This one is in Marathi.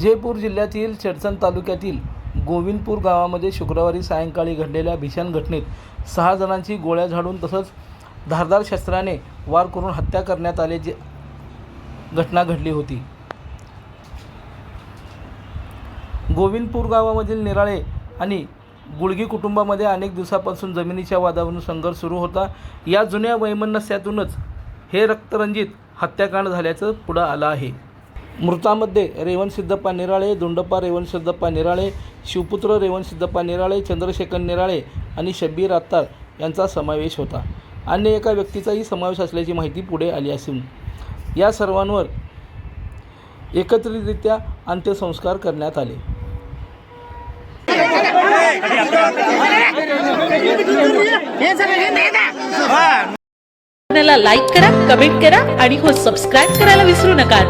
विजयपूर जिल्ह्यातील चडचण तालुक्यातील गोविंदपूर गावामध्ये शुक्रवारी सायंकाळी घडलेल्या भीषण घटनेत 6 जणांची गोळ्या झाडून तसंच धारदार शस्त्राने वार करून हत्या करण्यात आल्याची घटना घडली होती। गोविंदपूर गावामधील निराळे आणि गुळगी कुटुंबामध्ये अनेक दिवसापासून जमिनीच्या वादावरून संघर्ष सुरू होता। या जुन्या वैमनस्यातूनच हे रक्तरंजित हत्याकांड झाल्याचं पुढे आलं आहे। मृतांमध्ये रेवण सिद्धप्पा निराळे, दुंडप्पा रेवण सिद्धप्पा निराळे, शिवपुत्र रेवण सिद्धप्पा निराळे, चंद्रशेखर निराळे आणि शब्बीर अत्तार यांचा समावेश होता। अन्य एका व्यक्तीचाही समावेश असल्याची माहिती पुढे आली असून या सर्वांवर एकत्रितरित्या अंत्यसंस्कार करण्यात आले। लाईक करा, कमेंट करा आणि सबस्क्राइब करायला विसरू नका।